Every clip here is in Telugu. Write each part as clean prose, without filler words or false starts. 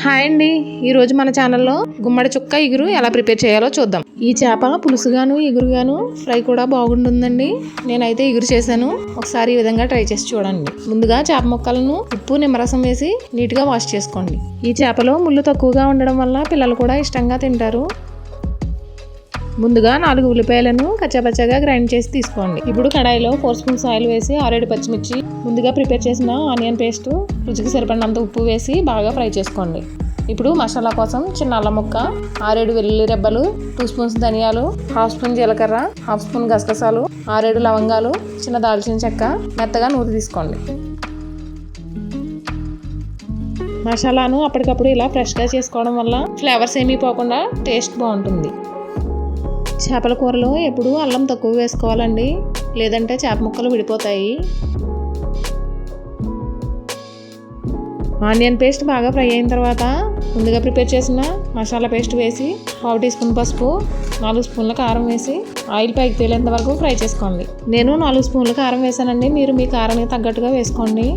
హాయ్ అండి, ఈరోజు మన ఛానల్లో గుమ్మడి చుక్క ఇగురు ఎలా ప్రిపేర్ చేయాలో చూద్దాం. ఈ చేప పులుసుగాను ఇగురుగాను ఫ్రై కూడా బాగుంటుందండి. నేనైతే ఇగురు చేశాను. ఒకసారి ఈ విధంగా ట్రై చేసి చూడండి. ముందుగా చేప ముక్కలను ఉప్పు నిమ్మరసం వేసి నీట్గా వాష్ చేసుకోండి. ఈ చేపలో ముళ్ళు తక్కువగా ఉండడం వల్ల పిల్లలు కూడా ఇష్టంగా తింటారు. ముందుగా 4 ఉల్లిపాయలను కచ్చాపచ్చాగా గ్రైండ్ చేసి తీసుకోండి. ఇప్పుడు కడాయిలో 4 స్పూన్స్ ఆయిల్ వేసి 6-7 పచ్చిమిర్చి, ముందుగా ప్రిపేర్ చేసిన ఆనియన్ పేస్ట్, రుచికి సరిపడినంత ఉప్పు వేసి బాగా ఫ్రై చేసుకోండి. ఇప్పుడు మసాలా కోసం చిన్న అల్లం ముక్క, 6-7 వెల్లుల్లి రెబ్బలు, 2 స్పూన్స్ ధనియాలు, 1/2 స్పూన్ జీలకర్ర, 1/2 స్పూన్ గసగసాలు, 6-7 లవంగాలు, చిన్న దాల్చిన చెక్క మెత్తగా నూరి తీసుకోండి. మసాలాను అప్పటికప్పుడు ఇలా ఫ్రెష్గా చేసుకోవడం వల్ల ఫ్లేవర్స్ ఏమీ పోకుండా టేస్ట్ బాగుంటుంది. చేపల కూరలో ఎప్పుడు అల్లం తక్కువ వేసుకోవాలండి, లేదంటే చేప ముక్కలు విడిపోతాయి. ఆనియన్ పేస్ట్ బాగా ఫ్రై అయిన తర్వాత ముందుగా ప్రిపేర్ చేసిన మసాలా పేస్ట్ వేసి 1/2 టీ స్పూన్ పసుపు, 4 స్పూన్ల కారం వేసి ఆయిల్ పైకి తేలేంత వరకు ఫ్రై చేసుకోండి. నేను 4 స్పూన్ల కారం వేసానండి, మీరు మీ కారానికి తగ్గట్టుగా వేసుకోండి.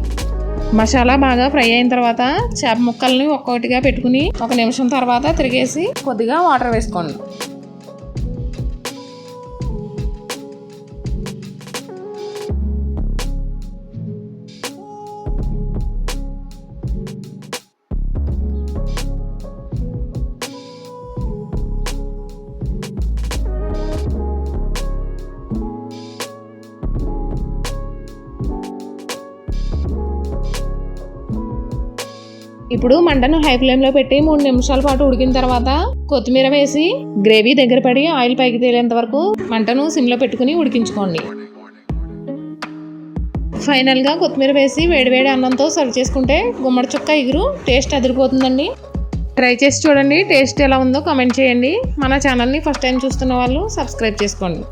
మసాలా బాగా ఫ్రై అయిన తర్వాత చేప ముక్కల్ని ఒక్కొక్కటిగా పెట్టుకుని 1 నిమిషం తర్వాత తిరిగేసి కొద్దిగా వాటర్ వేసుకోండి. ఇప్పుడు మంటను హై ఫ్లేమ్లో పెట్టి 3 నిమిషాల పాటు ఉడికిన తర్వాత కొత్తిమీర వేసి గ్రేవీ దగ్గర పడి ఆయిల్ పైకి తేలేంత వరకు మంటను సిమ్లో పెట్టుకుని ఉడికించుకోండి. ఫైనల్గా కొత్తిమీర వేసి వేడివేడి అన్నంతో సర్వ్ చేసుకుంటే గుమ్మడి చుక్క ఇగురు టేస్ట్ అదిరిపోతుందండి. ట్రై చేసి చూడండి, టేస్ట్ ఎలా ఉందో కామెంట్ చేయండి. మన ఛానల్ని ఫస్ట్ టైం చూస్తున్న వాళ్ళు సబ్స్క్రైబ్ చేసుకోండి.